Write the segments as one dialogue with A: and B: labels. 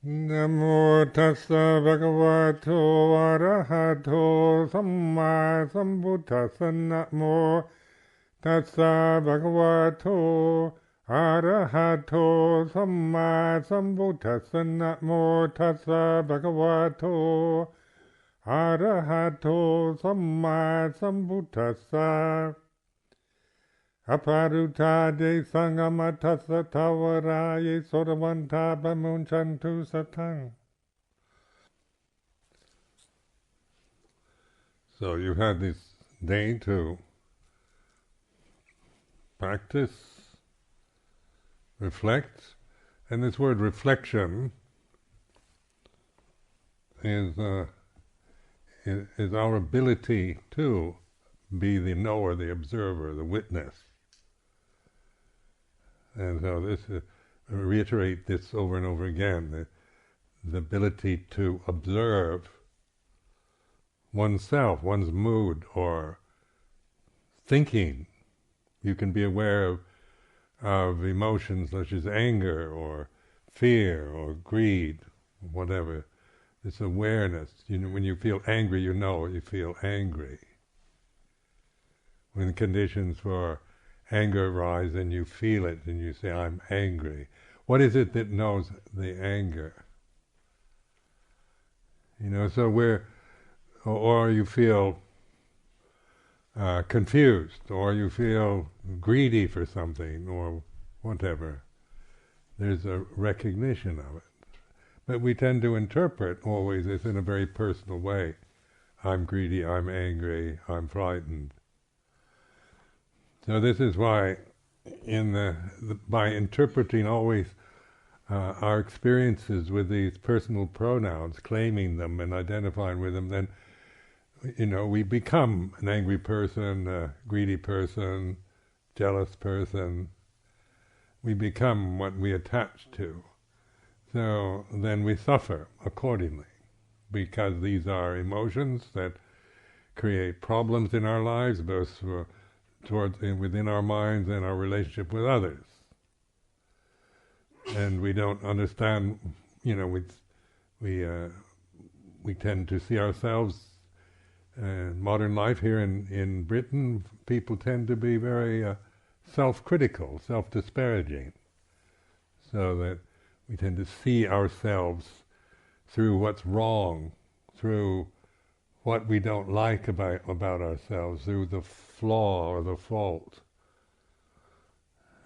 A: Namo tassa bhagavato arahato samma sambuddhassa. Namo tassa bhagavato arahato samma sambuddhassa. Namo tassa bhagavato arahato samma sambuddhassa. Aparuta de sangamatassa tavaraye sodavanta bamunchantu satang. So you had this day to practice, reflect, and this word reflection is our ability to be the knower, the observer, the witness. And so this, reiterate this over and over again, the ability to observe oneself, one's mood or thinking. You can be aware of emotions such as anger or fear or greed, whatever. This awareness. When you feel angry, you know you feel angry. When conditions for anger arise and you feel it and you say, I'm angry. What is it that knows the anger? So or you feel confused, or you feel greedy for something, or whatever. There's a recognition of it. But we tend to interpret always this in a very personal way. I'm greedy, I'm angry, I'm frightened. So this is why, by interpreting always our experiences with these personal pronouns, claiming them and identifying with them, then we become an angry person, a greedy person, jealous person. We become what we attach to. So then we suffer accordingly, because these are emotions that create problems in our lives, both within our minds and our relationship with others. And we don't understand, we tend to see ourselves, modern life here in Britain, people tend to be very self-critical, self-disparaging, so that we tend to see ourselves through what's wrong, through what we don't like about ourselves, through the flaw or the fault.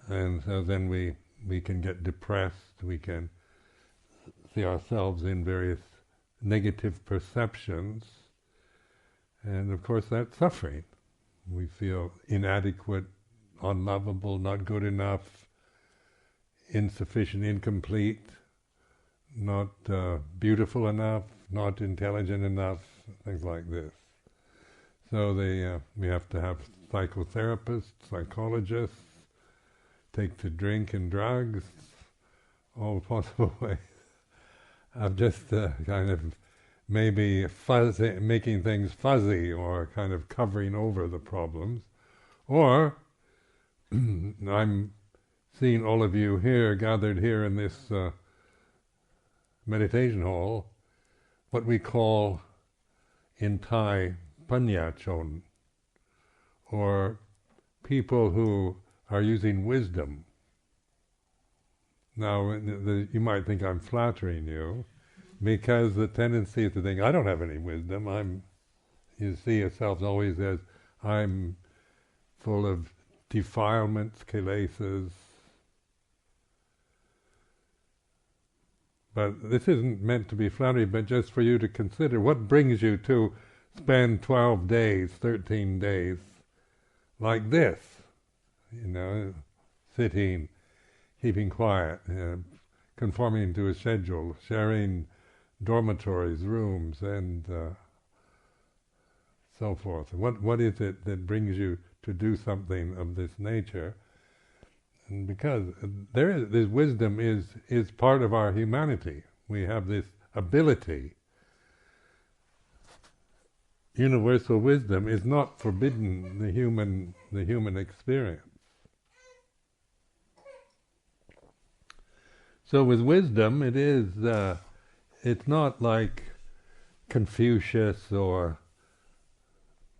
A: And so then we can get depressed, we can see ourselves in various negative perceptions, and of course that's suffering. We feel inadequate, unlovable, not good enough, insufficient, incomplete, not beautiful enough, not intelligent enough, things like this. So we have to have psychotherapists, psychologists, take to drink and drugs, all possible ways of just kind of maybe making things fuzzy, or kind of covering over the problems. Or I'm seeing all of you here, gathered here in this meditation hall, what we call in Thai panyachon, or people who are using wisdom. Now, you might think I'm flattering you, because the tendency is to think, I don't have any wisdom. You see yourselves always as, I'm full of defilements, kilesas. But this isn't meant to be flattery, but just for you to consider what brings you to spend 12 days, 13 days like this, sitting, keeping quiet, conforming to a schedule, sharing dormitories, rooms, and so forth. What is it that brings you to do something of this nature? And because this wisdom is part of our humanity. We have this ability. Universal wisdom is not forbidden the human experience. So with wisdom, it's not like Confucius or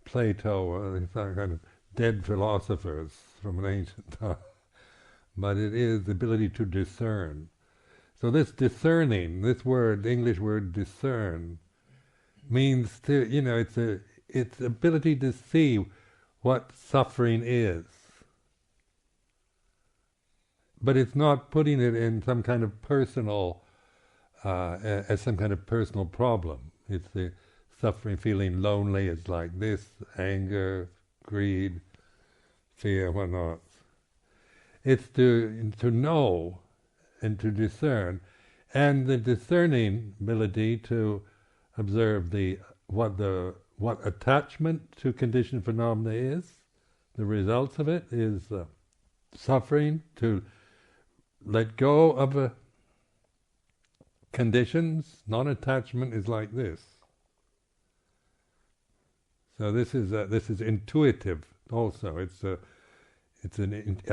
A: Plato or some kind of dead philosophers from an ancient time, but it is the ability to discern. So this discerning, this word, English word discern, means to, it's ability to see what suffering is. But it's not putting it in some kind of personal, as some kind of personal problem. It's the suffering, feeling lonely, it's like this, anger, greed, fear, whatnot. It's to know and to discern, and the discerning ability to observe what attachment to conditioned phenomena is, the results of it is suffering, to let go of conditions. Non-attachment is like this. So this is intuitive also. It's a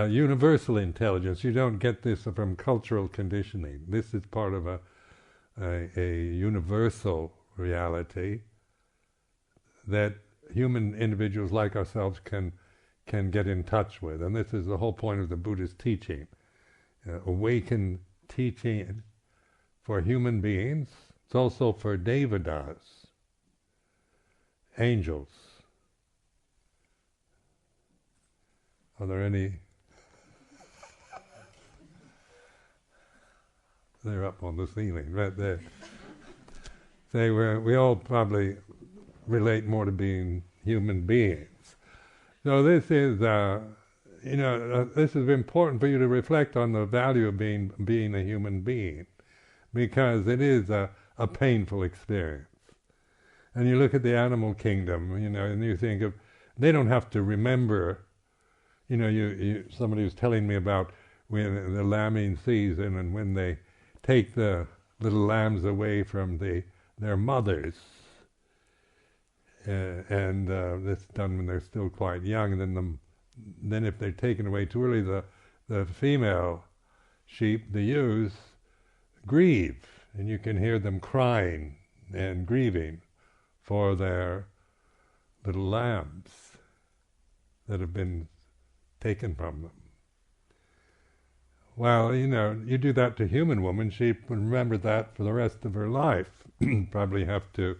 A: universal intelligence. You don't get this from cultural conditioning. This is part of a universal reality that human individuals like ourselves can get in touch with. And this is the whole point of the Buddhist teaching. Awakened teaching for human beings. It's also for devatas, angels. Are there any? They're up on the ceiling, right there. We all probably relate more to being human beings. So this is, this is important for you to reflect on the value of being a human being, because it is a painful experience. And you look at the animal kingdom, and you think of, they don't have to remember. Somebody was telling me about when the lambing season, and when they take the little lambs away from their mothers, and that's done when they're still quite young. And then if they're taken away too early, the female sheep, the ewes, grieve, and you can hear them crying and grieving for their little lambs that have been taken from them. Well, you do that to human woman, she will remember that for the rest of her life. Probably have to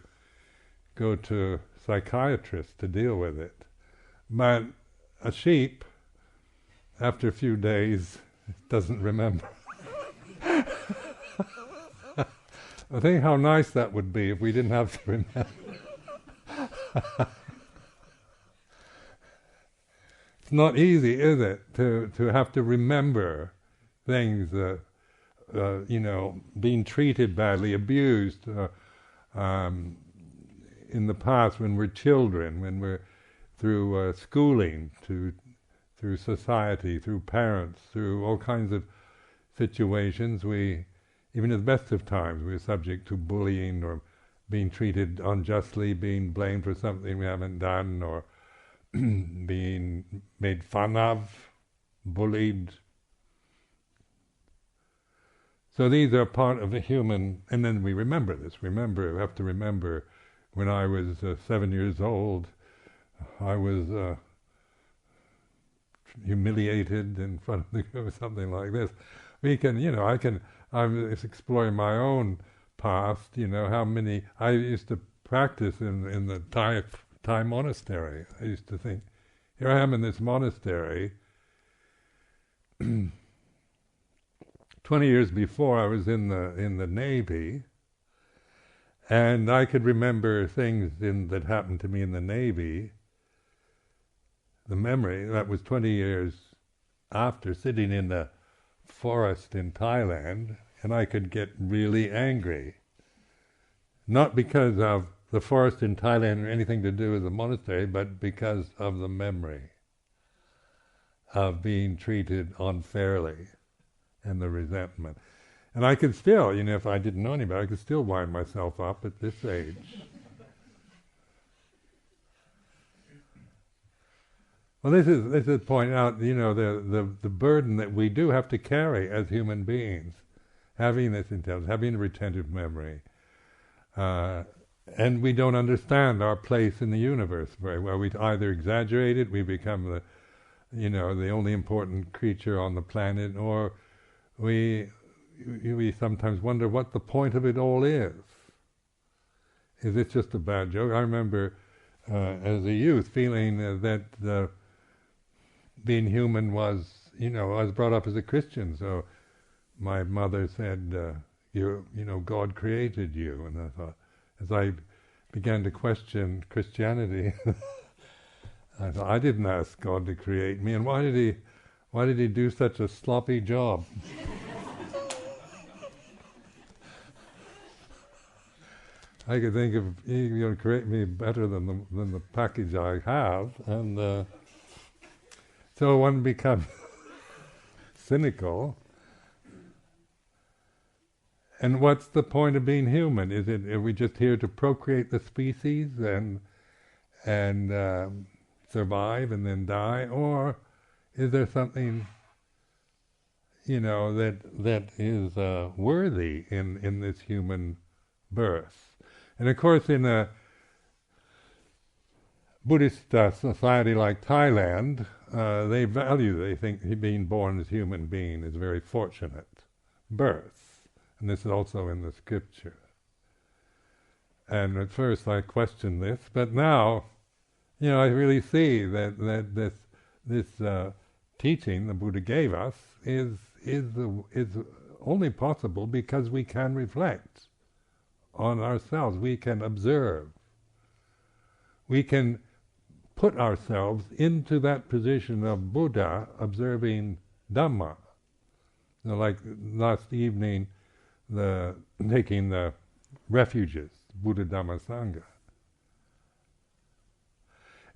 A: go to psychiatrist to deal with it. But a sheep, after a few days, doesn't remember. I think how nice that would be if we didn't have to remember. It's not easy, is it, to have to remember things, being treated badly, abused in the past when we're children, when we're through schooling, through society, through parents, through all kinds of situations. Even at the best of times, we're subject to bullying or being treated unjustly, being blamed for something we haven't done, or being made fun of, bullied. So these are part of the human, and then we remember this. We have to remember when I was 7 years old, I was humiliated in front of the group, or something like this. I'm exploring my own past, how many, I used to practice in the Thai monastery. I used to think, here I am in this monastery. 20 years before, I was in the Navy, and I could remember things that happened to me in the Navy. The memory, that was 20 years after, sitting in the forest in Thailand, and I could get really angry. Not because of the forest in Thailand or anything to do with the monastery, but because of the memory of being treated unfairly and the resentment. And I could still, if I didn't know any better, I could still wind myself up at this age. Well, this is pointing out, the burden that we do have to carry as human beings, having this intelligence, having a retentive memory, and we don't understand our place in the universe very well. We either exaggerate it, we become the only important creature on the planet, or we sometimes wonder what the point of it all is. Is it just a bad joke? I remember as a youth feeling that being human was, I was brought up as a Christian, so my mother said, God created you, and I thought, as I began to question Christianity, I thought, I didn't ask God to create me, and why did he do such a sloppy job? I could think of he's going to create me better than the package I have, and so one becomes cynical. And what's the point of being human? Are we just here to procreate the species and survive and then die, or is there something that is worthy in this human birth? And of course, in a Buddhist society like Thailand, they think being born as a human being is a very fortunate birth. And this is also in the scripture. And at first I questioned this, but now, I really see that this teaching the Buddha gave us is only possible because we can reflect on ourselves. We can observe. We can put ourselves into that position of Buddha observing Dhamma. Like last evening, taking the refuges, Buddha, Dhamma, Sangha.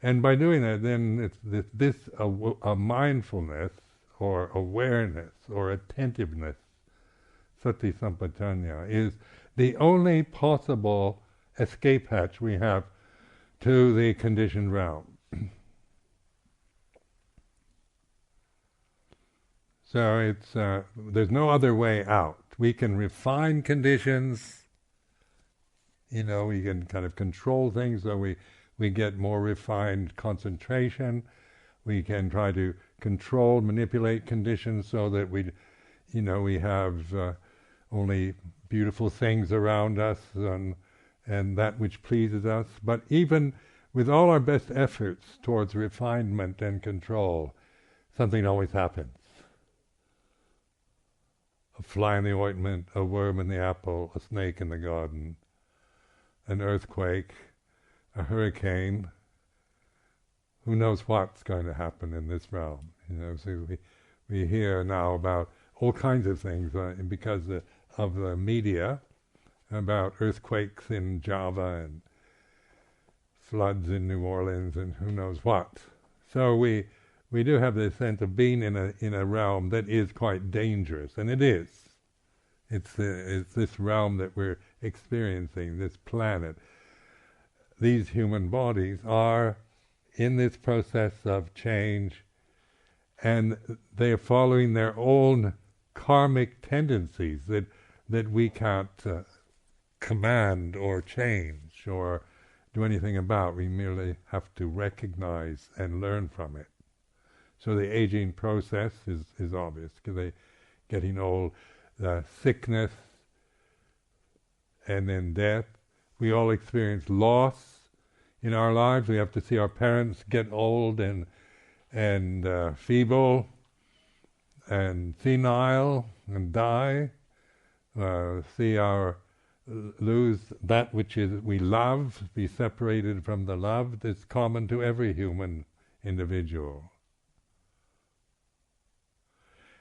A: And by doing that, then it's a mindfulness or awareness or attentiveness, sati sampajanya, is the only possible escape hatch we have to the conditioned realm. So it's there's no other way out. We can refine conditions, we can kind of control things so we get more refined concentration. We can try to control, manipulate conditions so that we have only beautiful things around us and that which pleases us. But even with all our best efforts towards refinement and control, something always happens. A fly in the ointment, a worm in the apple, a snake in the garden, an earthquake, a hurricane. Who knows what's going to happen in this realm? So we hear now about all kinds of things because of the media, about earthquakes in Java and floods in New Orleans and who knows what. So we do have this sense of being in a realm that is quite dangerous, and it is. It's this realm that we're experiencing, this planet. These human bodies are in this process of change, and they are following their own karmic tendencies that we can't command or change or do anything about. We merely have to recognize and learn from it. So the aging process is obvious, because they're getting old, sickness, and then death. We all experience loss in our lives. We have to see our parents get old and feeble and senile and die. See lose that which we love, be separated from the loved. It's common to every human individual.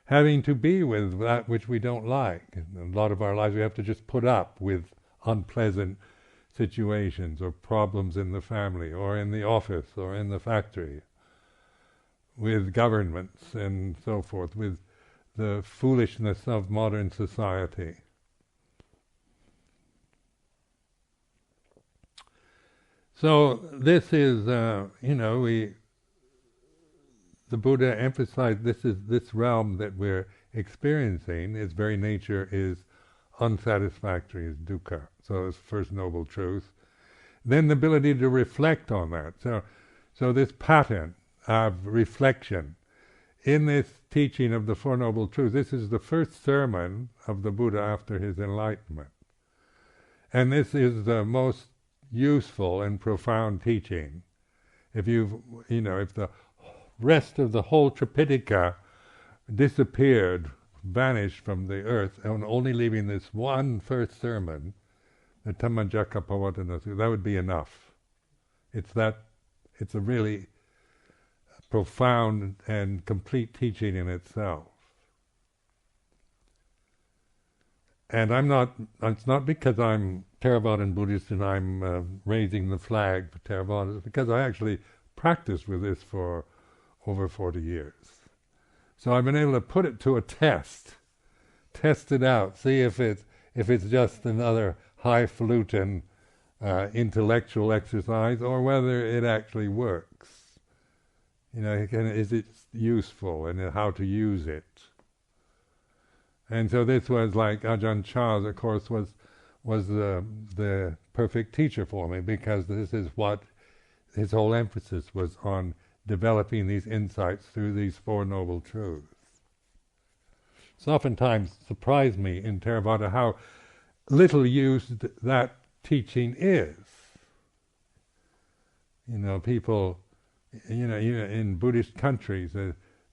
A: Having to be with that which we don't like. In a lot of our lives we have to just put up with unpleasant situations or problems in the family or in the office or in the factory, with governments and so forth, with the foolishness of modern society. So this is, the Buddha emphasized this realm that we're experiencing, its very nature is unsatisfactory is dukkha. So it's first noble truth. Then the ability to reflect on that. So this pattern of reflection in this teaching of the Four Noble Truths, this is the first sermon of the Buddha after his enlightenment. And this is the most useful and profound teaching. If the rest of the whole Tripitaka disappeared, vanished from the earth, and only leaving this one first sermon, the Dhammacakkappavattana Sutta, that would be enough. It's a really profound and complete teaching in itself. And it's not because I'm Theravadan Buddhist and I'm raising the flag for Theravada, it's because I actually practiced with this for over 40 years. So I've been able to put it to a test it out, see if it's just another highfalutin intellectual exercise or whether it actually works. Is it useful and how to use it? And so this was like Ajahn Chah, of course, was the perfect teacher for me, because this is what his whole emphasis was on, developing these insights through these Four Noble Truths. It's oftentimes surprised me in Theravada how little used that teaching is. People, in Buddhist countries,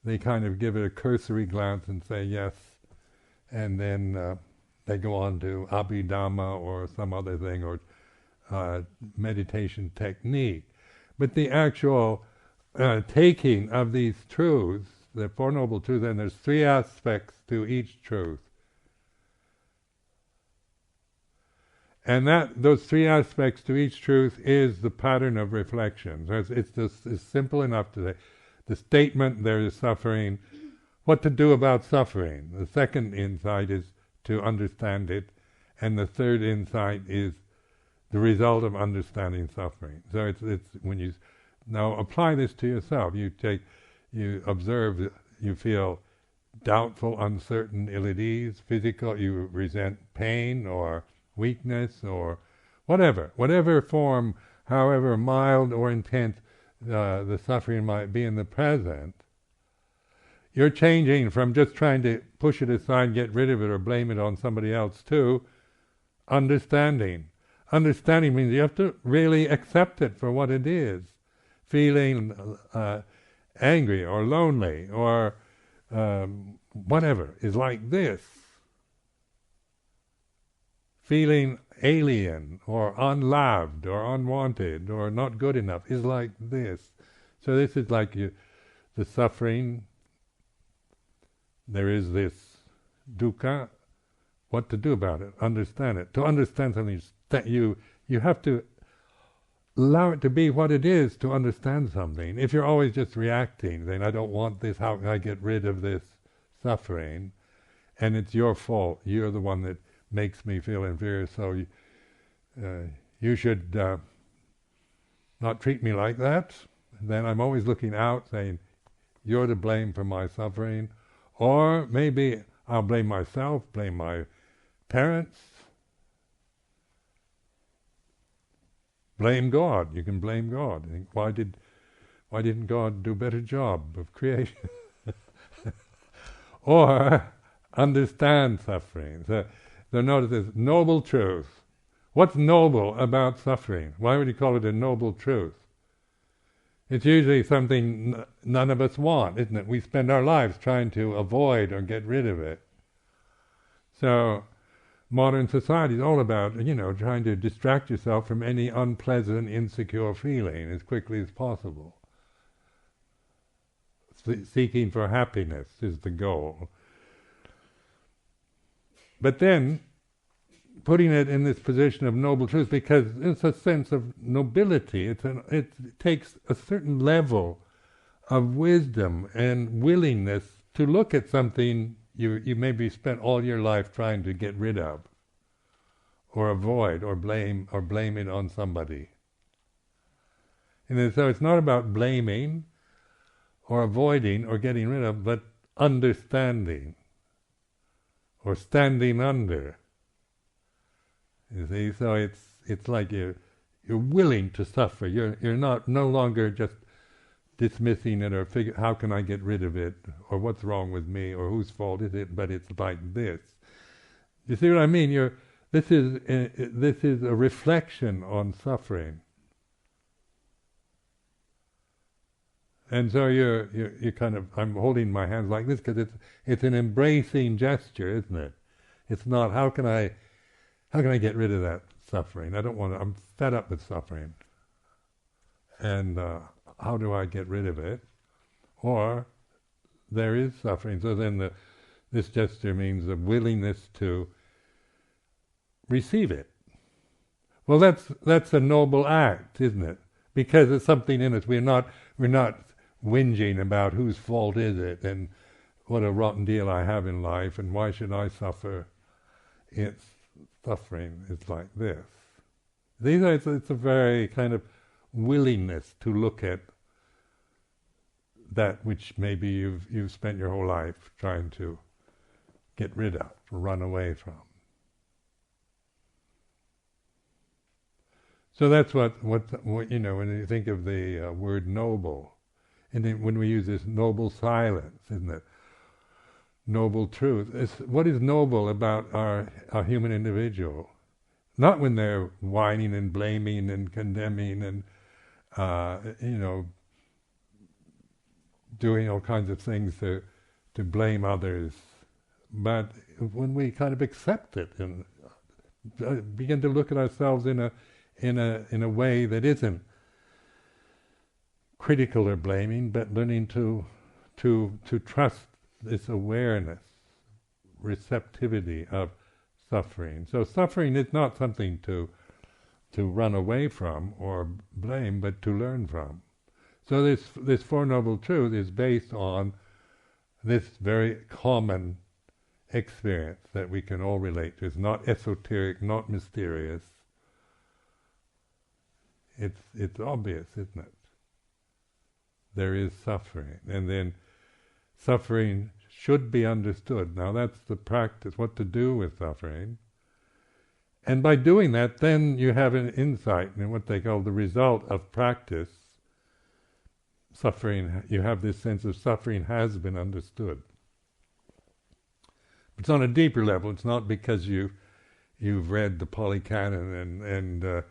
A: they kind of give it a cursory glance and say yes, and then they go on to Abhidhamma or some other thing, or meditation technique. But the actual taking of these truths, the Four Noble Truths, and there's three aspects to each truth. And those three aspects to each truth is the pattern of reflection. So it's simple enough to say, the statement, there is suffering, what to do about suffering. The second insight is to understand it, and the third insight is the result of understanding suffering. So it's when you now apply this to yourself, you observe, you feel doubtful, uncertain, ill at ease, physical, you resent pain or weakness or whatever form, however mild or intense the suffering might be in the present. You're changing from just trying to push it aside, get rid of it, or blame it on somebody else, to understanding. Understanding means you have to really accept it for what it is. Feeling angry or lonely or whatever is like this. Feeling alien or unloved or unwanted or not good enough is like this. So this is like the suffering. There is this dukkha. What to do about it? Understand it. To understand something, you have to allow it to be what it is to understand something. If you're always just reacting, saying, I don't want this, how can I get rid of this suffering? And it's your fault. You're the one that makes me feel inferior, so you should not treat me like that. Then I'm always looking out, saying, you're to blame for my suffering. Or maybe I'll blame myself, blame my parents, blame God. You can blame God. Think, why didn't God do a better job of creation? Or understand suffering. So notice this noble truth. What's noble about suffering? Why would you call it a noble truth? It's usually something none of us want, isn't it? We spend our lives trying to avoid or get rid of it. So modern society is all about, trying to distract yourself from any unpleasant, insecure feeling as quickly as possible. Seeking for happiness is the goal. But then, putting it in this position of noble truth, because it's a sense of nobility, it takes a certain level of wisdom and willingness to look at something you maybe spent all your life trying to get rid of, or avoid, or blame it on somebody. And so it's not about blaming, or avoiding, or getting rid of, but understanding, or standing under. You see, so it's like you're willing to suffer. You're not no longer just dismissing it or figure how can I get rid of it or what's wrong with me or whose fault is it, but it's like this. You see what I mean? This is a reflection on suffering. And so you're kind of, I'm holding my hands like this because it's an embracing gesture, isn't it? It's not how can I get rid of that suffering? I don't want to. I'm fed up with suffering. And how do I get rid of it? Or there is suffering. So then this gesture means a willingness to receive it. Well, that's a noble act, isn't it? Because there's something in us. We're not whinging about whose fault is it and what a rotten deal I have in life and why should I suffer. It's suffering is like this. It's a very kind of willingness to look at that which maybe you've spent your whole life trying to get rid of, run away from. So that's what you know, when you think of the word noble, and then when we use this noble silence, isn't it? Noble truth. What is noble about our human individual? Not when they're whining and blaming and condemning and doing all kinds of things to blame others, but when we kind of accept it and begin to look at ourselves in a way that isn't critical or blaming, but learning to trust this awareness, receptivity of suffering. So suffering is not something to run away from or blame, but to learn from. So this Four Noble Truth is based on this very common experience that we can all relate to. It's not esoteric, not mysterious. It's obvious, isn't it? There is suffering, and then suffering should be understood. Now that's the practice, what to do with suffering. And by doing that, then you have an insight in what they call the result of practice. Suffering, you have this sense of suffering has been understood. It's on a deeper level. It's not because you've read the Pali Canon and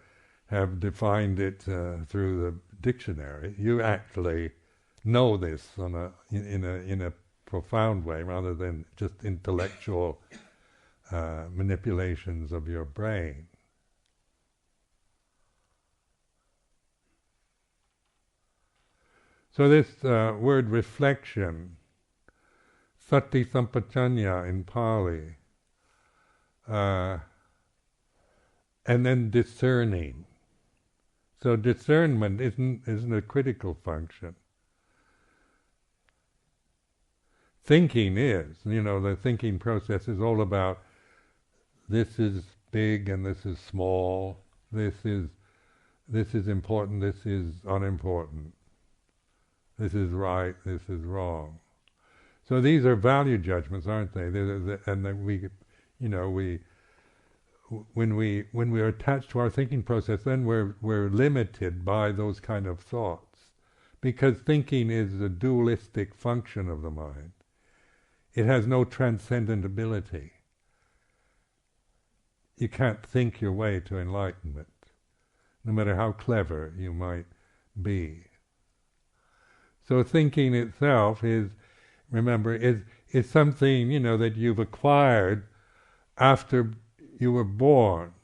A: have defined it through the dictionary. You actually know this in a profound way, rather than just intellectual manipulations of your brain. So this word reflection, sati sampajanya in Pali, and then discerning. So discernment isn't a critical function. Thinking is, the thinking process is all about this is big and this is small, this is important, this is unimportant, this is right, this is wrong. So these are value judgments, aren't they? And then when we are attached to our thinking process, then we're limited by those kind of thoughts, because thinking is a dualistic function of the mind. It has no transcendent ability. You can't think your way to enlightenment, no matter how clever you might be. So thinking itself is something that you've acquired after you were born.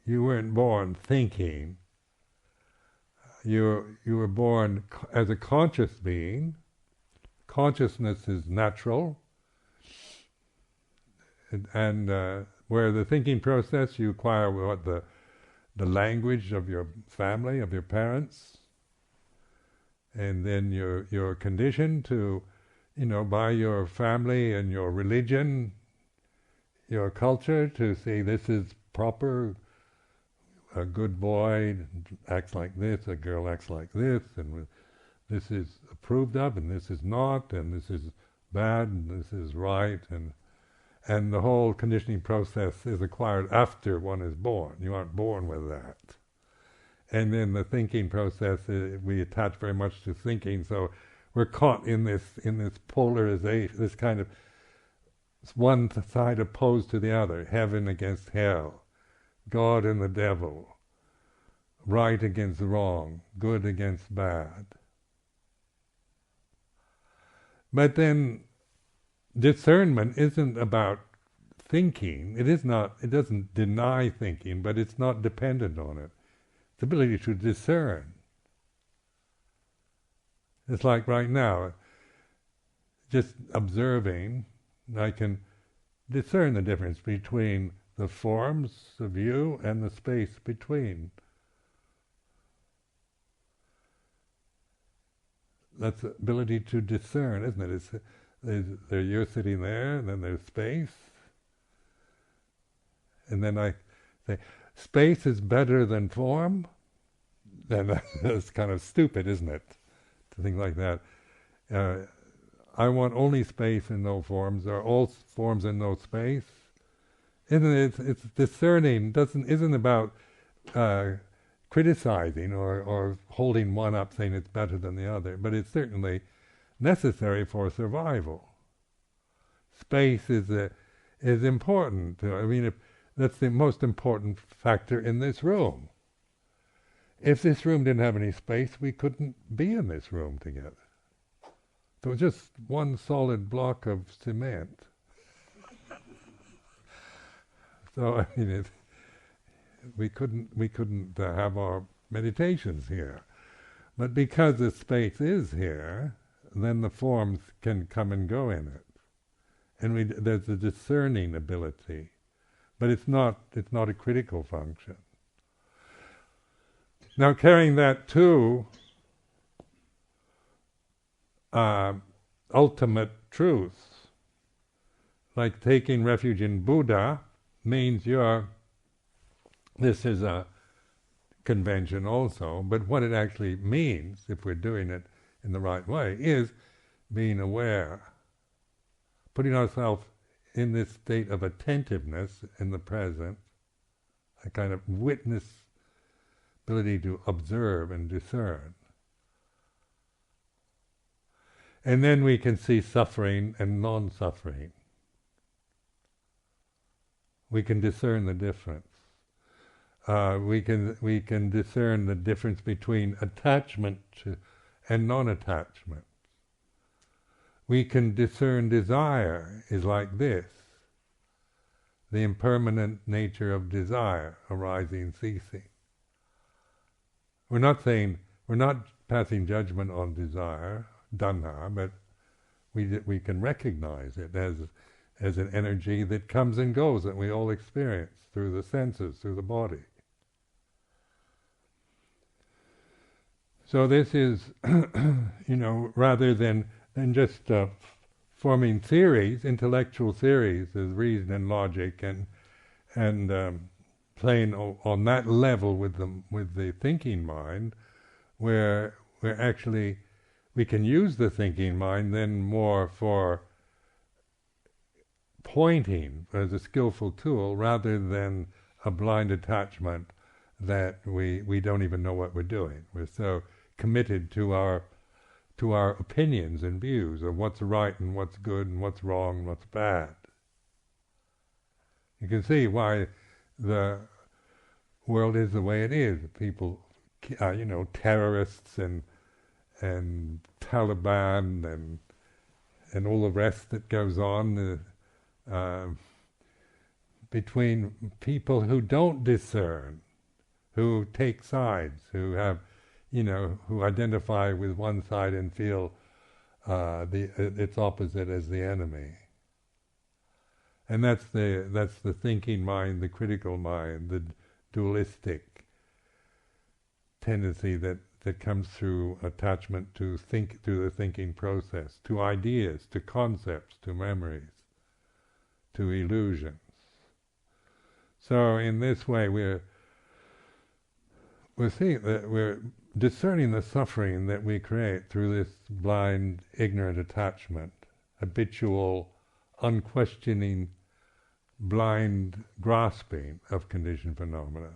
A: You weren't born thinking. You were born as a conscious being. Consciousness is natural. And where the thinking process, you acquire the language of your family, of your parents, and then you're conditioned to, by your family and your religion, your culture, to see this is proper. A good boy acts like this, a girl acts like this, and this is approved of, and this is not, and this is bad, and this is right, And the whole conditioning process is acquired after one is born. You aren't born with that. And then the thinking process, we attach very much to thinking, so we're caught in this polarization, this kind of one side opposed to the other, heaven against hell, God and the devil, right against wrong, good against bad. But then discernment isn't about thinking. It doesn't deny thinking, but it's not dependent on it. It's the ability to discern. It's like right now, just observing, I can discern the difference between the forms of you and the space between. That's the ability to discern, isn't it? You're sitting there, and then there's space. And then I say, space is better than form? Then that's kind of stupid, isn't it? To think like that. I want only space and no forms, or all forms and no space. Isn't it? It's discerning. Isn't about criticizing or holding one up, saying it's better than the other. But it's certainly necessary for survival. Space is important. I mean, that's the most important factor in this room. If this room didn't have any space, we couldn't be in this room together. It was just one solid block of cement. So I mean, we couldn't have our meditations here. But because the space is here, then the forms can come and go in it, and there's a discerning ability, but it's not a critical function. Now, carrying that to ultimate truths, like taking refuge in Buddha, means this is a convention also, but what it actually means, if we're doing it in the right way, is being aware, putting ourselves in this state of attentiveness in the present, a kind of witness ability to observe and discern. And then we can see suffering and non-suffering. We can discern the difference. We can discern the difference between attachment and non-attachment. We can discern desire is like this, the impermanent nature of desire, arising, ceasing. We're not passing judgment on desire, dhanna, but we can recognize it as an energy that comes and goes, that we all experience through the senses, through the body. So this is, rather than just forming theories, intellectual theories as reason and logic, and playing on that level with the thinking mind, where actually we can use the thinking mind then more for pointing as a skillful tool, rather than a blind attachment that we don't even know what we're doing. We're so committed to our opinions and views of what's right and what's good and what's wrong and what's bad. You can see why the world is the way it is. People, terrorists and Taliban and all the rest that goes on between people who don't discern, who take sides, who have, who identify with one side and feel its opposite as the enemy. And that's the thinking mind, the critical mind, the dualistic tendency that comes through attachment to the thinking process, to ideas, to concepts, to memories, to illusions. So in this way we're seeing that we're discerning the suffering that we create through this blind, ignorant attachment, habitual, unquestioning blind grasping of conditioned phenomena.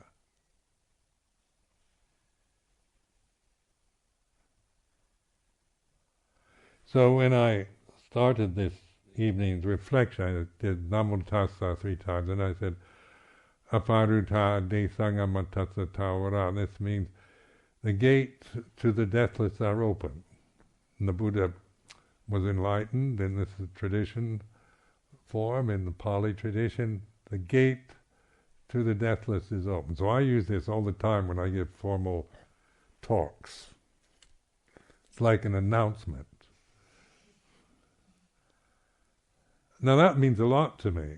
A: So when I started this evening's reflection, I did Namo Tassa 3 times, and I said, Aparuta de Sangha Tassa Tawara. This means the gates to the deathless are open. And the Buddha was enlightened in this tradition form, in the Pali tradition. The gate to the deathless is open. So I use this all the time when I give formal talks. It's like an announcement. Now that means a lot to me.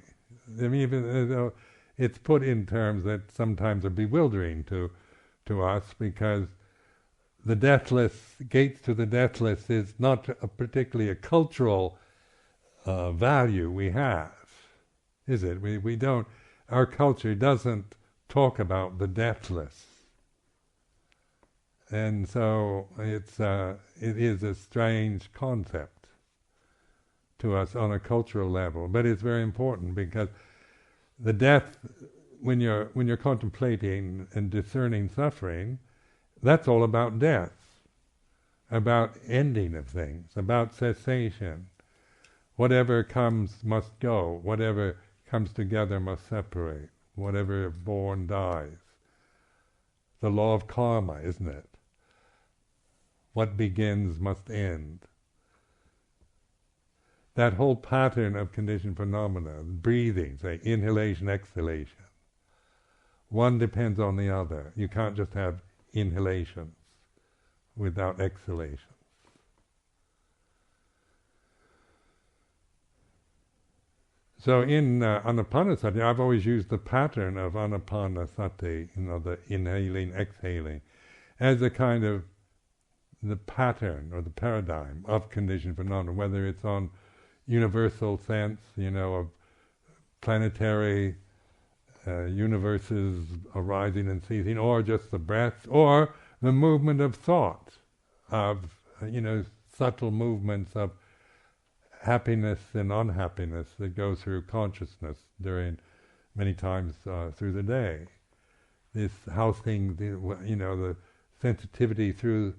A: I mean, even though it's put in terms that sometimes are bewildering to us, because the deathless, gates to the deathless, is not particularly a cultural value we have, is it? We don't, our culture doesn't talk about the deathless. And so it is a strange concept to us on a cultural level, but it's very important, because the death, when you're contemplating and discerning suffering, that's all about death, about ending of things, about cessation. Whatever comes must go, whatever comes together must separate, whatever is born dies. The law of karma, isn't it? What begins must end. That whole pattern of conditioned phenomena, breathing, say, inhalation, exhalation, one depends on the other. You can't just have inhalations without exhalations. So in Anapanasati, I've always used the pattern of Anapanasati, the inhaling, exhaling, as a kind of the pattern or the paradigm of conditioned phenomena, whether it's on universal sense, of planetary universes arising and ceasing, or just the breath, or the movement of thought, of subtle movements of happiness and unhappiness that go through consciousness during many times through the day. This how things, the sensitivity through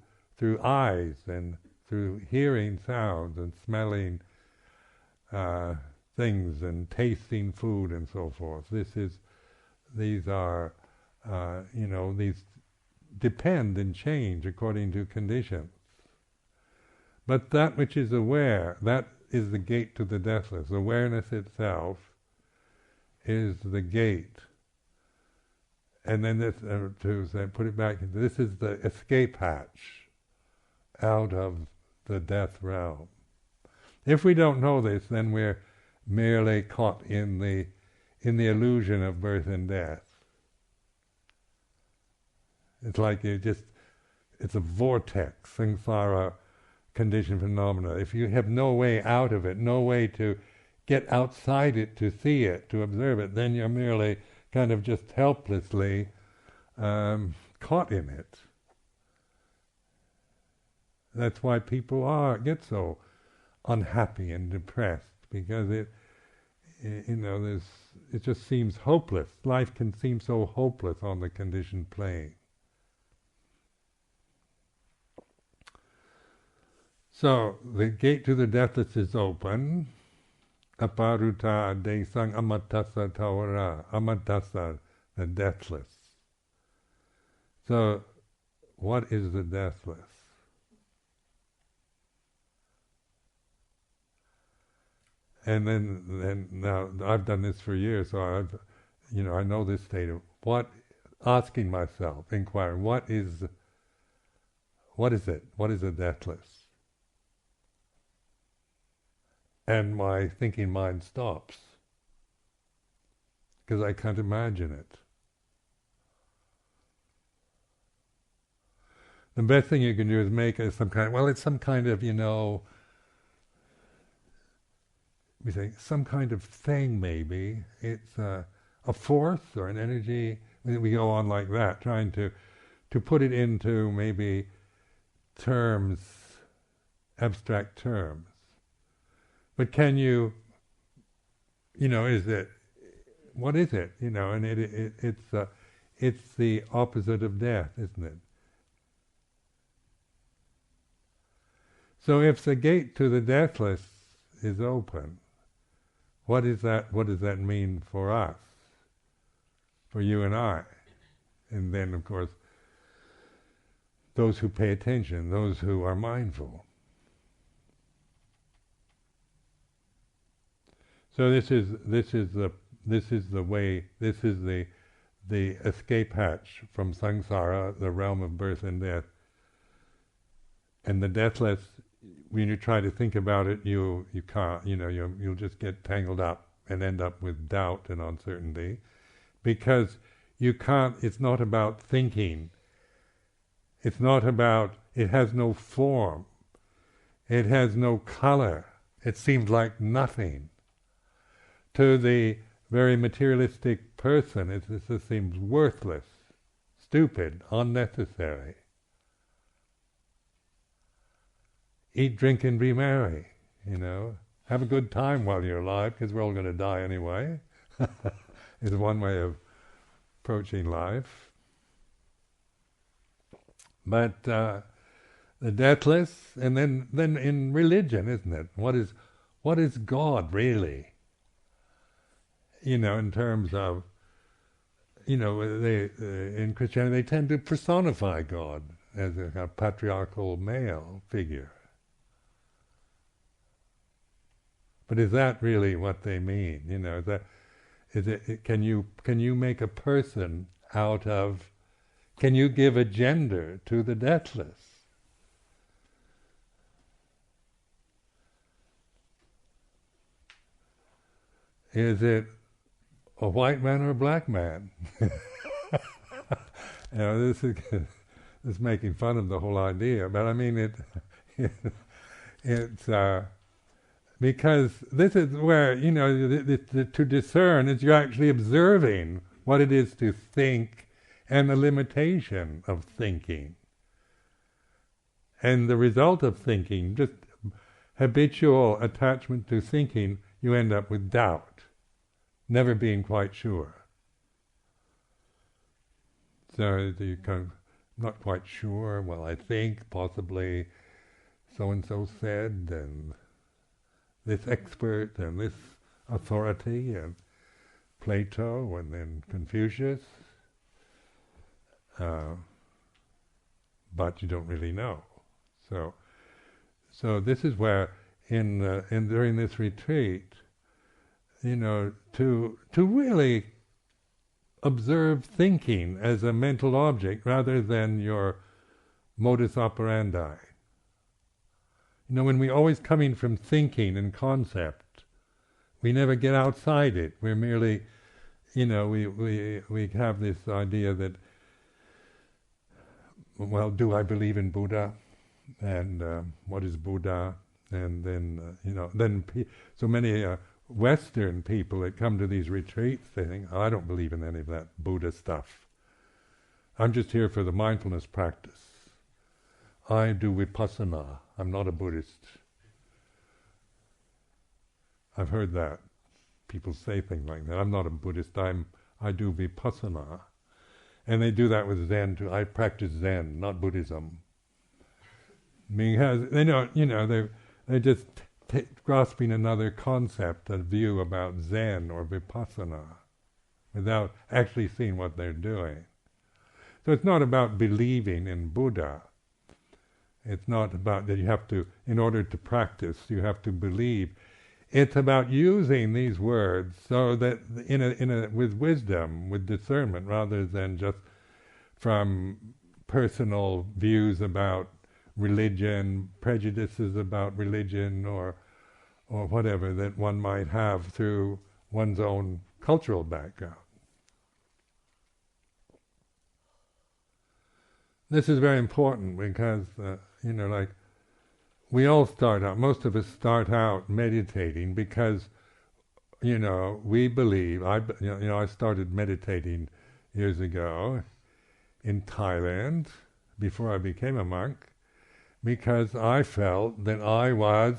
A: eyes and through hearing sounds and smelling things and tasting food and so forth. These depend and change according to conditions. But that which is aware, that is the gate to the deathless. Awareness itself is the gate. And then this, put it back, this is the escape hatch out of the death realm. If we don't know this, then we're merely caught in the illusion of birth and death. It's like it's a vortex, samsara, conditioned phenomena. If you have no way out of it, no way to get outside it, to see it, to observe it, then you're merely kind of just helplessly caught in it. That's why people get so unhappy and depressed, because it just seems hopeless. Life can seem so hopeless on the conditioned plane. So the gate to the deathless is open. Aparuta de sang amatassa tawara. Amatassa, the deathless. So what is the deathless? And then now I've done this for years, so I know this state of asking myself, inquiring, what is it? What is the deathless? And my thinking mind stops, because I can't imagine it. The best thing you can do is make it some kind of, we say, some kind of thing maybe. It's a force or an energy. We go on like that, trying to put it into maybe terms, abstract terms. But can you, is it what is it? You know, and it's the opposite of death, isn't it? So if the gate to the deathless is open, what is that? What does that mean for us, for you and I? And then, of course, those who pay attention, those who are mindful. So this is the way. This is the escape hatch from samsara, the realm of birth and death. And the deathless, when you try to think about it, you can't. You know, you'll just get tangled up and end up with doubt and uncertainty, because you can't. It's not about thinking. It's not about. It has no form. It has no color. It seems like nothing. To the very materialistic person, it just seems worthless, stupid, unnecessary. Eat, drink, and be merry, you know. Have a good time while you're alive, because we're all going to die anyway. Is one way of approaching life. But the deathless, and then in religion, isn't it? What is God really? You know, in terms of, you know, in Christianity they tend to personify God as a kind of patriarchal male figure. But is that really what they mean? You know, can you make a person out of? Can you give a gender to the deathless? Is it a white man or a black man? You know, this is making fun of the whole idea, but I mean it's because this is where, you know, to discern is you're actually observing what it is to think and the limitation of thinking. And the result of thinking, just habitual attachment to thinking, you end up with doubt, never being quite sure. So you kind of, not quite sure, well, I think possibly so-and-so said, and this expert, and this authority, and Plato, and then Confucius, but you don't really know. So this is where, during this retreat, you know, to really observe thinking as a mental object rather than your modus operandi. You know, when we're always coming from thinking and concept, we never get outside it. We're merely, you know, we have this idea that, well, do I believe in Buddha? And what is Buddha? And then, you know, so many Western people that come to these retreats, they think, oh, I don't believe in any of that Buddha stuff. I'm just here for the mindfulness practice. I do Vipassana. I'm not a Buddhist. I've heard that. People say things like that. I'm not a Buddhist. I do Vipassana. And they do that with Zen too. I practice Zen, not Buddhism. Because they don't, you know, they're just grasping another concept, a view about Zen or Vipassana, without actually seeing what they're doing. So it's not about believing in Buddha. It's not about that you have to, in order to practice, you have to believe. It's about using these words so that with wisdom, with discernment, rather than just from personal views about religion, prejudices about religion, or whatever that one might have through one's own cultural background. This is very important because, you know, like, we all start out, most of us start out meditating because, you know, we believe, I started meditating years ago in Thailand, before I became a monk, because I felt that I was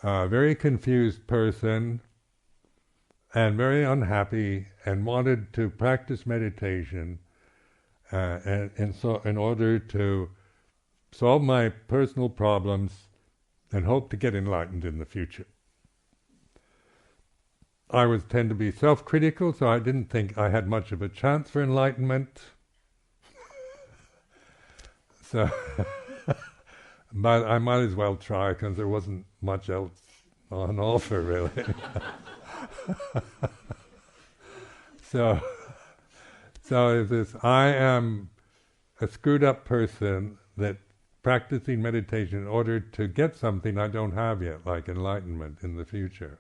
A: a very confused person, and very unhappy, and wanted to practice meditation, and so in order to solve my personal problems and hope to get enlightened in the future. I tend to be self-critical, so I didn't think I had much of a chance for enlightenment. So, but I might as well try, because there wasn't much else on offer, really. So if this, I am a screwed up person that practicing meditation in order to get something I don't have yet, like enlightenment in the future.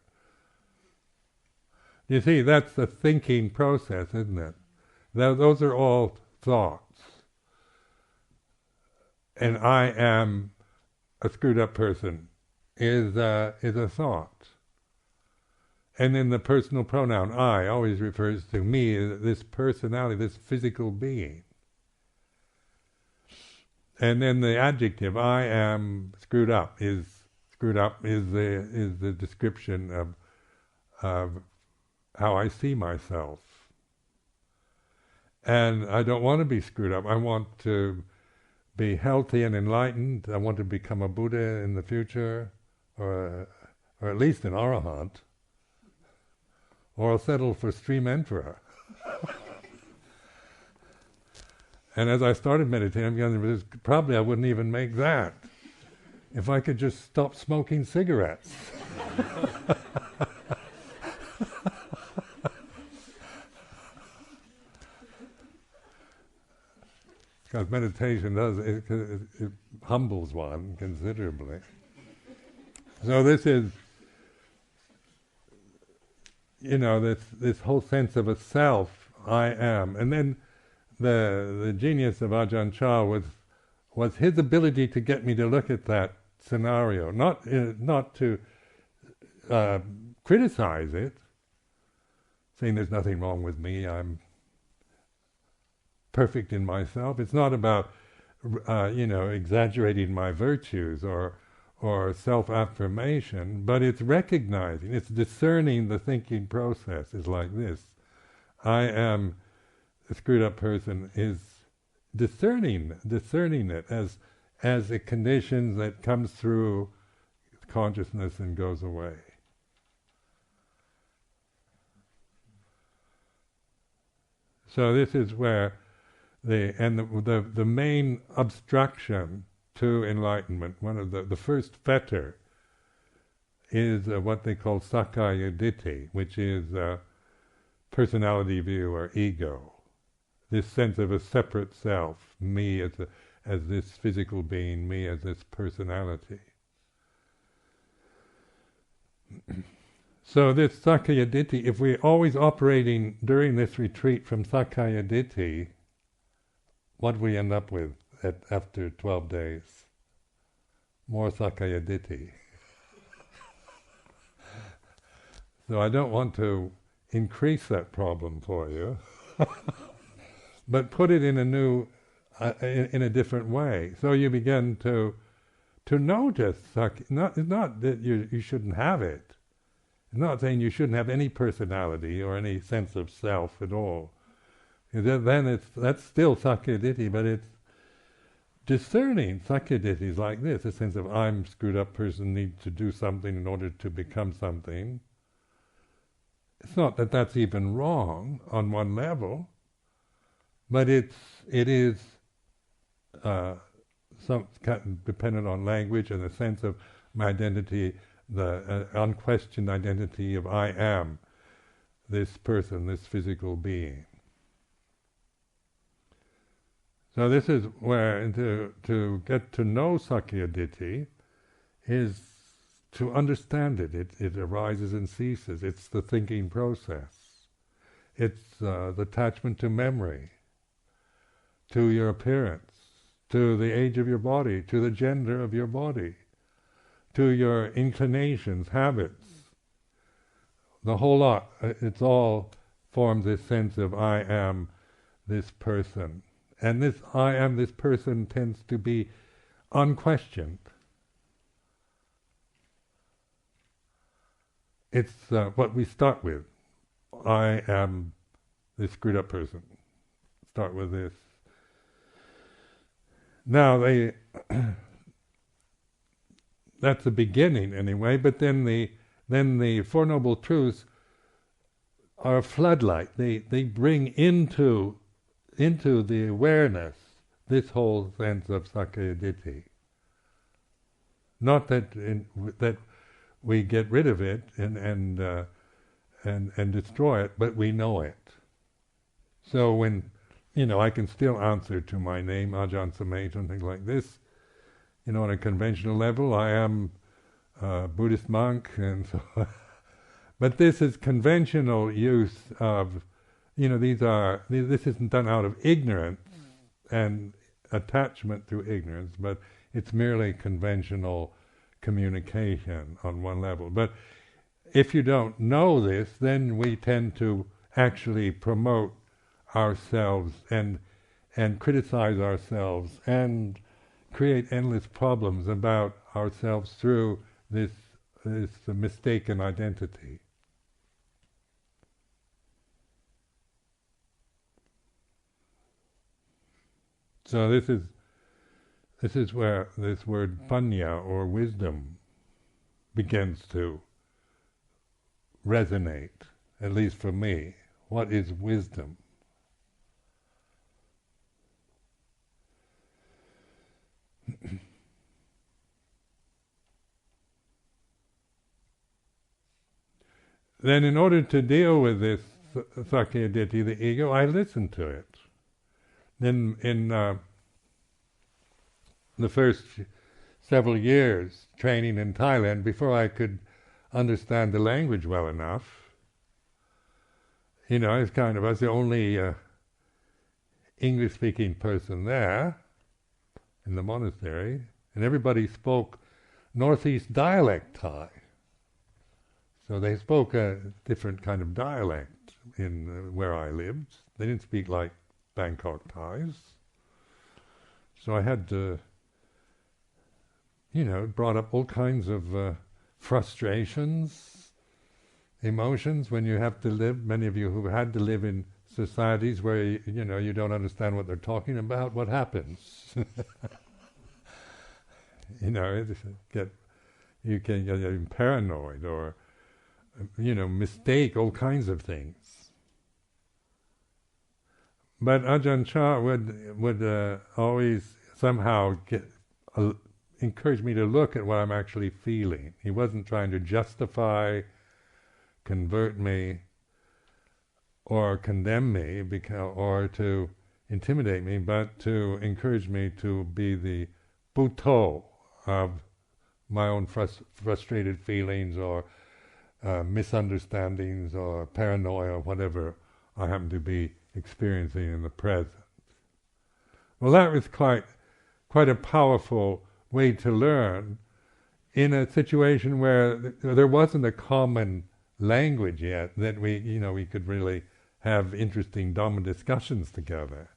A: You see, that's the thinking process, isn't it? Those are all thoughts. And I am a screwed up person is a thought. And then the personal pronoun, I, always refers to me, this personality, this physical being. And then the adjective, I am screwed up is the description of how I see myself. And I don't want to be screwed up. I want to be healthy and enlightened. I want to become a Buddha in the future, or at least an Arahant, or I'll settle for Stream Emperor. And as I started meditating, probably I wouldn't even make that if I could just stop smoking cigarettes. Because meditation it humbles one considerably. So this is, this whole sense of a self, I am. And then the genius of Ajahn Chah was his ability to get me to look at that scenario, not to criticize it, saying there's nothing wrong with me, I'm perfect in myself. It's not about exaggerating my virtues or self-affirmation, but it's recognizing, it's discerning the thinking process is like this. I am a screwed up person is discerning it as a condition that comes through consciousness and goes away. So this is where the main obstruction to enlightenment, one of the first fetter, is what they call Sakkaya Ditthi, which is personality view or ego. This sense of a separate self, me as this physical being, me as this personality. So this Sakkaya Ditthi, if we're always operating during this retreat from Sakkaya Ditthi, what do we end up with after 12 days? More Sakkaya Ditthi. So I don't want to increase that problem for you, but put it in a new, in a different way. So you begin to notice. It's not that you shouldn't have it. It's not saying you shouldn't have any personality or any sense of self at all. Then that's still Sakkaya Ditthi, but it's discerning. Sakkaya Ditthi is like this: a sense of I'm a screwed up person, need to do something in order to become something. It's not that that's even wrong on one level, but it is some dependent on language and the sense of my identity, the unquestioned identity of I am this person, this physical being. So this is where to get to know Sakkaya Ditthi is to understand it. It arises and ceases. It's the thinking process. It's the attachment to memory, to your appearance, to the age of your body, to the gender of your body, to your inclinations, habits. The whole lot, it's all forms this sense of I am this person. And this I am this person tends to be unquestioned. It's what we start with. I am this screwed up person. Start with this. Now that's the beginning anyway, but then the Four Noble Truths are a floodlight. They bring into the awareness this whole sense of Sakkaya Ditthi. Not that that we get rid of it and destroy it, but we know it. So when I can still answer to my name, Ajahn Sumedho, and things like this. On a conventional level, I am a Buddhist monk, and so. But this is conventional use of, this isn't done out of ignorance and attachment to ignorance, but it's merely conventional communication on one level. But if you don't know this, then we tend to actually promote ourselves and criticize ourselves and create endless problems about ourselves through this mistaken identity. So this is where this word panya, or wisdom, begins to resonate, at least for me. What is wisdom? Then in order to deal with this Sakkaya Ditthi, the ego, I listen to it. Then in the first several years training in Thailand, before I could understand the language well enough, I was the only English-speaking person there in the monastery, and everybody spoke Northeast dialect Thai. So they spoke a different kind of dialect in where I lived. They didn't speak like Bangkok Thais. So I had to, it brought up all kinds of frustrations, emotions when you have to live. Many of you who had to live in societies where you don't understand what they're talking about, what happens? You can get paranoid or mistake all kinds of things. But Ajahn Chah would always somehow encourage me to look at what I'm actually feeling. He wasn't trying to justify, convert me, or condemn me, or to intimidate me, but to encourage me to be the Buddho of my own frustrated feelings or misunderstandings or paranoia, or whatever I happen to be experiencing in the present. Well, that was quite a powerful way to learn in a situation where there wasn't a common language yet that we could really have interesting Dhamma discussions together.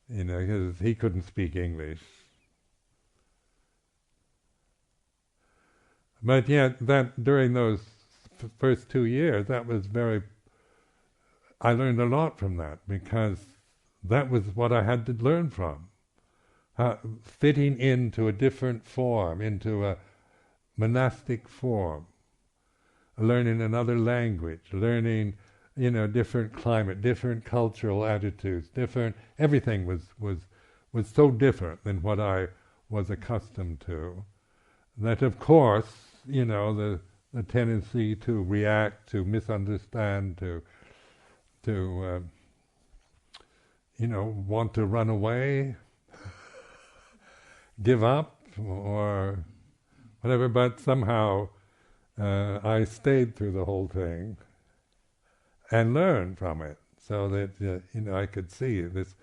A: Because he couldn't speak English. But yet, that during those first 2 years, that was I learned a lot from that, because that was what I had to learn from. Fitting into a different form, into a monastic form, learning another language, learning, different climate, different cultural attitudes, everything was so different than what I was accustomed to, that of course, the tendency to react, to misunderstand, to want to run away, give up, or whatever, but somehow I stayed through the whole thing and learned from it, so that I could see this,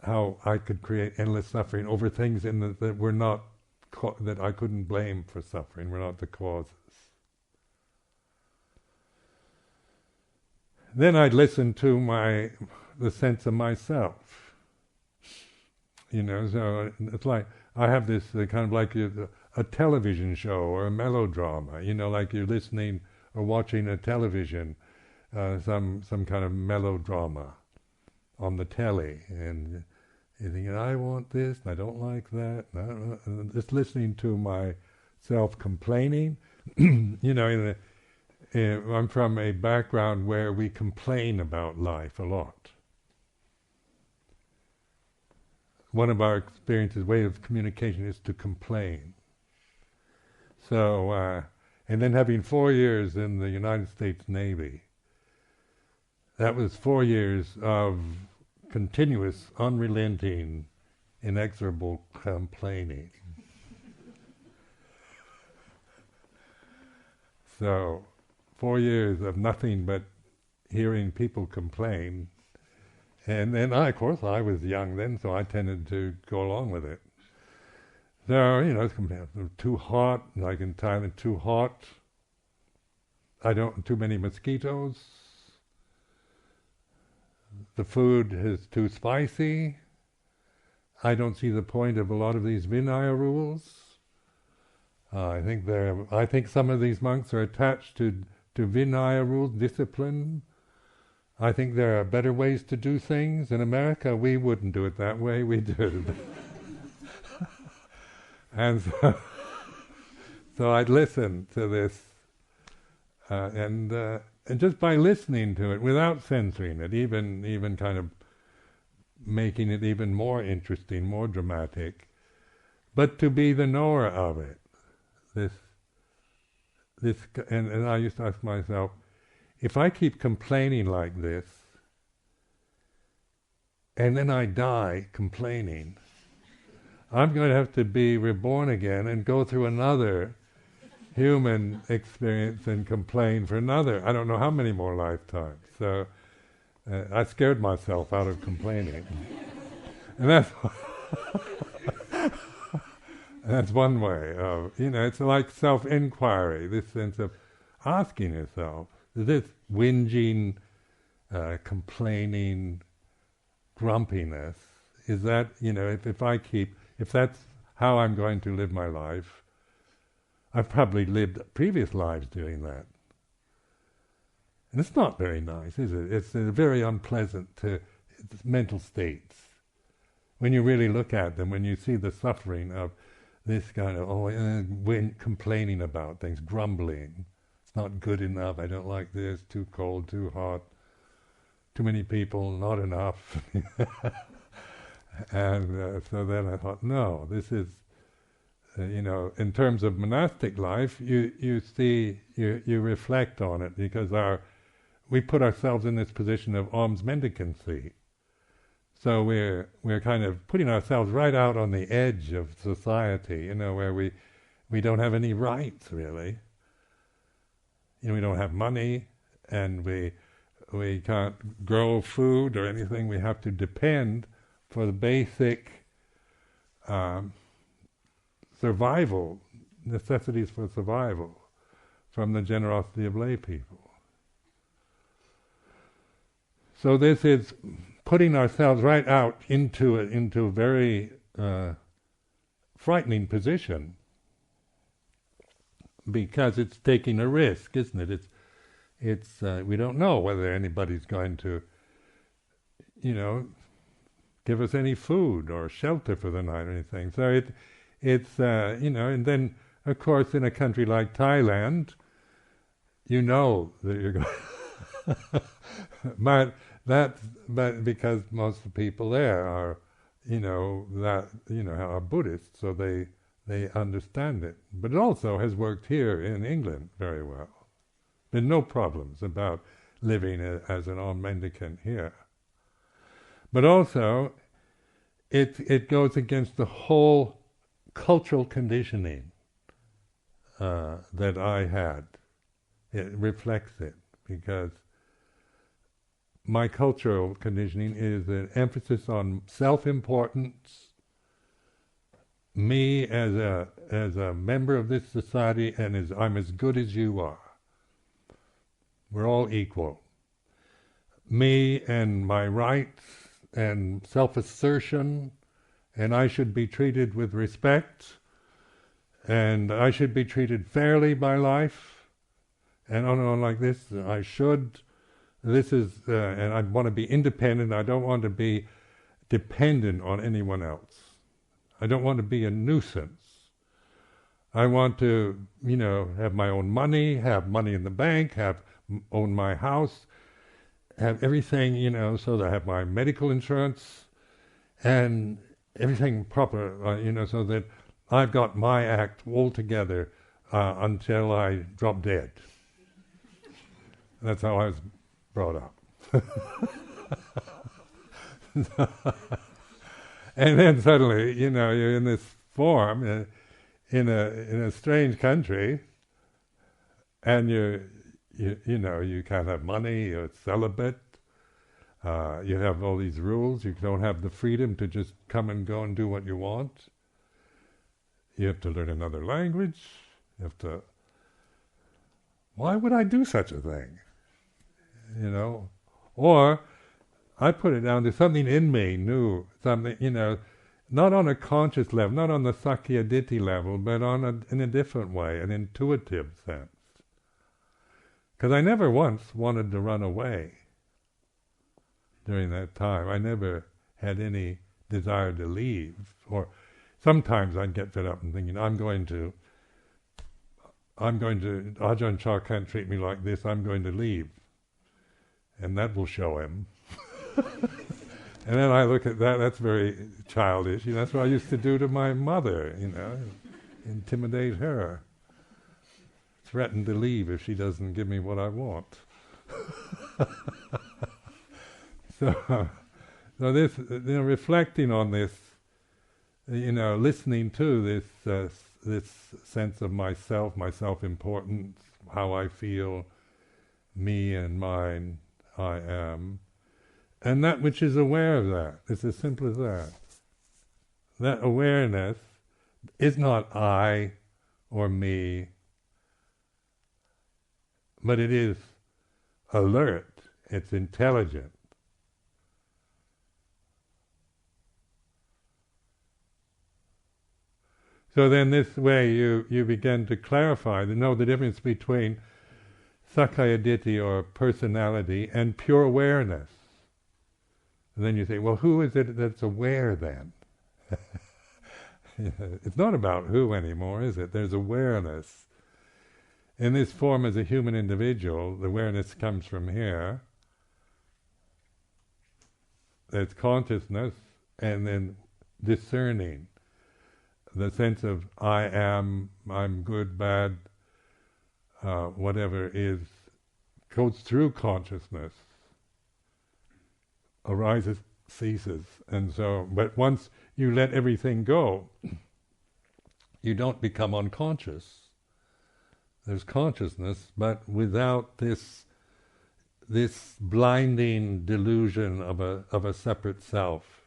A: how I could create endless suffering over things that were not that I couldn't blame for suffering, were not the causes. Then I'd listen to the sense of myself. So it's like I have this kind of like a television show or a melodrama, like you're listening or watching a television, some kind of melodrama on the telly, and you think, I want this, and I don't like that, and just listening to myself complaining. I'm from a background where we complain about life a lot. One of our experiences, way of communication, is to complain. So, and then having 4 years in the United States Navy, that was 4 years of continuous, unrelenting, inexorable complaining. So, 4 years of nothing but hearing people complain. And then, of course, I was young then, so I tended to go along with it. So, it's too hot, like in Thailand, too hot. Too many mosquitoes. The food is too spicy. I don't see the point of a lot of these Vinaya rules. I think some of these monks are attached to Vinaya rules, discipline. I think there are better ways to do things. In America, we wouldn't do it that way. We do. And so I'd listen to this, and just by listening to it, without censoring it, even kind of making it even more interesting, more dramatic, but to be the knower of it. And I used to ask myself, if I keep complaining like this, and then I die complaining, I'm going to have to be reborn again and go through another human experience and complain for another, I don't know how many more lifetimes. So I scared myself out of complaining. And that's one way of, it's like self-inquiry, this sense of asking yourself, this whinging, complaining, grumpiness, is that, if that's how I'm going to live my life, I've probably lived previous lives doing that. And it's not very nice, is it? It's very unpleasant mental states. When you really look at them, when you see the suffering of this kind of, complaining about things, grumbling. It's not good enough, I don't like this, too cold, too hot, too many people, not enough. And so then I thought, no, this is, in terms of monastic life, you see, you reflect on it, because we put ourselves in this position of alms mendicancy. So we're kind of putting ourselves right out on the edge of society, where we don't have any rights, really. We don't have money, and we can't grow food or anything. We have to depend for the basic survival, necessities for survival, from the generosity of lay people. So this is putting ourselves right out into a very frightening position, because it's taking a risk, isn't it? It's we don't know whether anybody's going to, give us any food or shelter for the night or anything. So it's and then of course in a country like Thailand, that you're going. But because most of the people there are, are Buddhists, so they understand it. But it also has worked here in England very well. Been no problems about living as an alms mendicant here. But also, it goes against the whole cultural conditioning that I had. It reflects it, because my cultural conditioning is an emphasis on self-importance, me as a member of this society, and I'm as good as you are. We're all equal. Me and my rights and self-assertion, and I should be treated with respect, and I should be treated fairly by life, and on like this. I should. This is, and I want to be independent. I don't want to be dependent on anyone else. I don't want to be a nuisance. I want to, have my own money, have money in the bank, own my house, have everything, so that I have my medical insurance and everything proper, so that I've got my act all together until I drop dead. That's how I was brought up. And then suddenly, you're in this form, in a strange country, and you can't have money, you're celibate, you have all these rules, you don't have the freedom to just come and go and do what you want. You have to learn another language, why would I do such a thing? Or I put it down to something in me knew, something, not on a conscious level, not on the Sakya Ditti level, but in a different way, an intuitive sense. Because I never once wanted to run away during that time. I never had any desire to leave. Or sometimes I'd get fed up and thinking, I'm going to, Ajahn Chah can't treat me like this, I'm going to leave. And that will show him. And then I look at that, that's very childish. That's what I used to do to my mother, intimidate her. Threaten to leave if she doesn't give me what I want. So this, reflecting on this, listening to this sense of myself, my self-importance, how I feel, me and mine, I am, and that which is aware of that. It's as simple as that. That awareness is not I or me, but it is alert, it's intelligent. So then this way you begin to clarify, to know the difference between Sakya Ditti or personality and pure awareness. And then you say, well, who is it that's aware then? It's not about who anymore, is it? There's awareness. In this form as a human individual, the awareness comes from here. There's consciousness, and then discerning. The sense of I am, I'm good, bad, whatever is, goes through consciousness, arises, ceases, and so, but once you let everything go, you don't become unconscious. There's consciousness, but without this blinding delusion of a separate self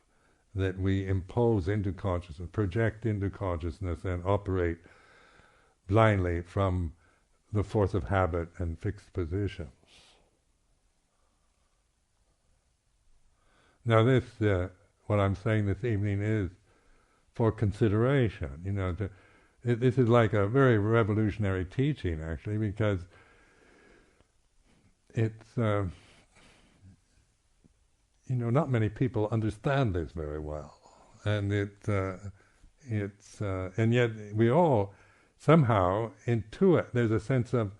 A: that we impose into consciousness, project into consciousness, and operate blindly from the force of habit and fixed positions. Now this, what I'm saying this evening is for consideration, this is like a very revolutionary teaching actually, because it's, not many people understand this very well. And and yet we all somehow intuit, there's a sense of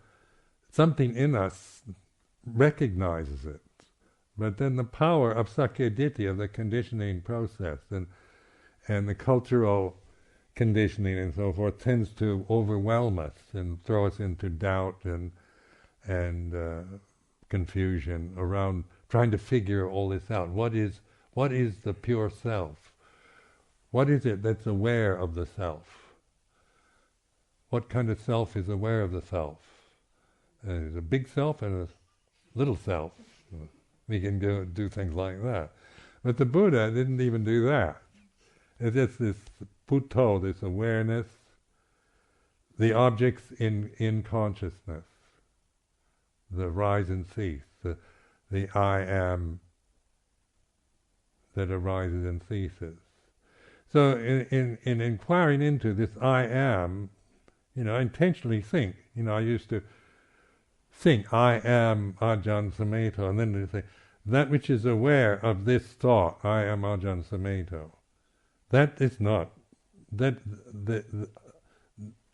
A: something in us recognizes it. But then the power of Sakya Ditti, of the conditioning process, and the cultural conditioning and so forth, tends to overwhelm us and throw us into doubt and confusion around trying to figure all this out. What is the pure self? What is it that's aware of the self? What kind of self is aware of the self? There's a big self and a little self. We can do things like that. But the Buddha didn't even do that. It's just this Buddho, this awareness, the objects in consciousness, the rise and cease, the I am that arises and ceases. So in inquiring into this I am, I intentionally think. I used to think, I am Ajahn Sumedho, and then they say, that which is aware of this thought, I am Ajahn Sumedho. That is not. The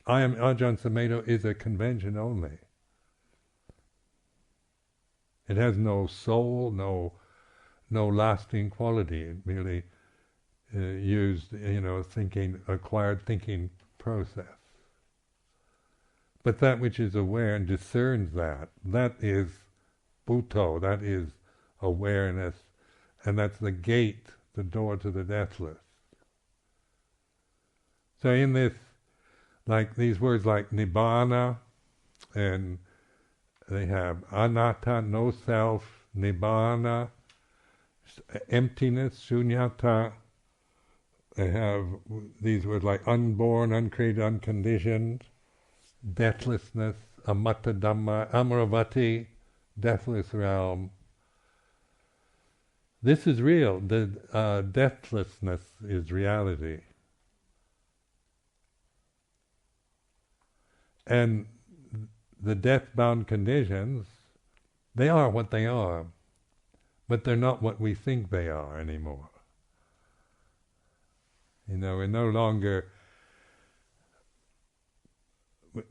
A: I am Ajahn Sumedho is a convention only. It has no soul, no lasting quality. It merely used, acquired thinking process. But that which is aware and discerns that is Bhutto, that is awareness, and that's the gate, the door to the deathless. So in this, like these words like Nibbana, and they have anatta, no self, Nibbana, emptiness, shunyata. They have these words like unborn, uncreated, unconditioned, deathlessness, amatta dhamma, amaravati, deathless realm. This is real. The deathlessness is reality. And the death-bound conditions, they are what they are, but they're not what we think they are anymore. We're no longer...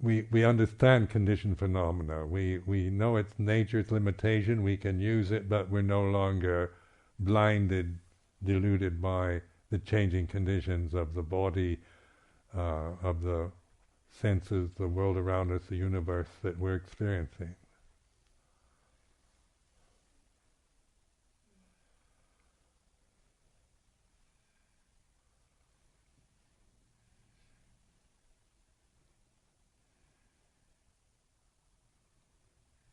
A: We understand conditioned phenomena. We know its nature, its limitation, we can use it, but we're no longer blinded, deluded by the changing conditions of the body, of the senses, the world around us, the universe that we're experiencing.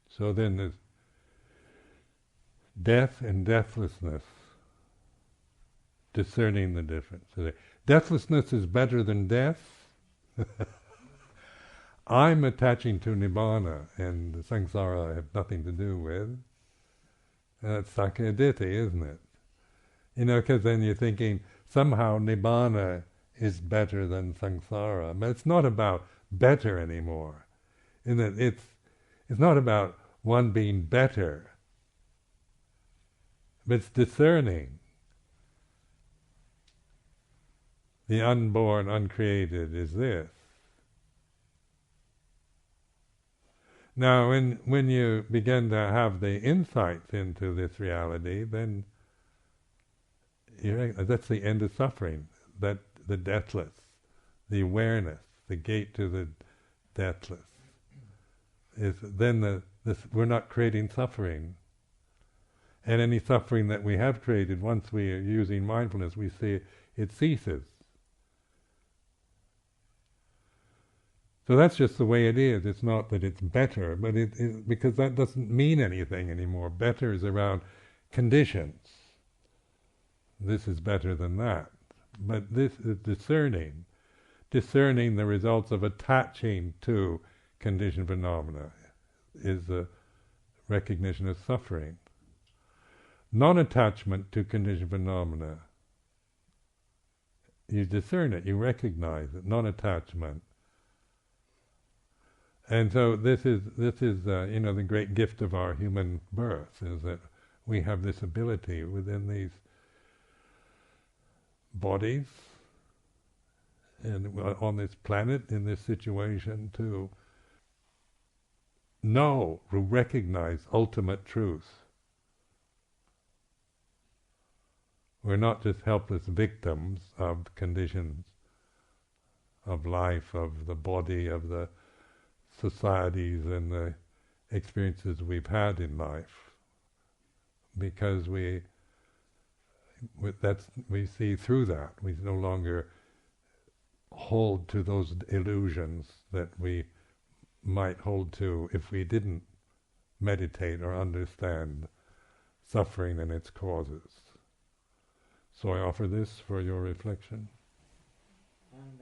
A: So then there's death and deathlessness, discerning the difference. So deathlessness is better than death. I'm attaching to Nibbana, and the samsara I have nothing to do with. That's sakkayaditthi, isn't it? Because then you're thinking, somehow Nibbana is better than samsara. But it's not about better anymore. In that it's not about one being better, but it's discerning. The unborn, uncreated is this. Now, when you begin to have the insights into this reality, then that's the end of suffering. That the deathless, the awareness, the gate to the deathless, is then we're not creating suffering. And any suffering that we have created, once we are using mindfulness, we see it ceases. So that's just the way it is. It's not that it's better, but because that doesn't mean anything anymore. Better is around conditions. This is better than that. But this is discerning the results of attaching to conditioned phenomena is a recognition of suffering. Non-attachment to conditioned phenomena, you discern it, you recognize it, non-attachment. And so this is the great gift of our human birth, is that we have this ability within these bodies and on this planet, in this situation, to know, to recognize ultimate truth. We're not just helpless victims of conditions of life, of the body, of the societies and the experiences we've had in life, because we see through that. We no longer hold to those illusions that we might hold to if we didn't meditate or understand suffering and its causes. So I offer this for your reflection.
B: And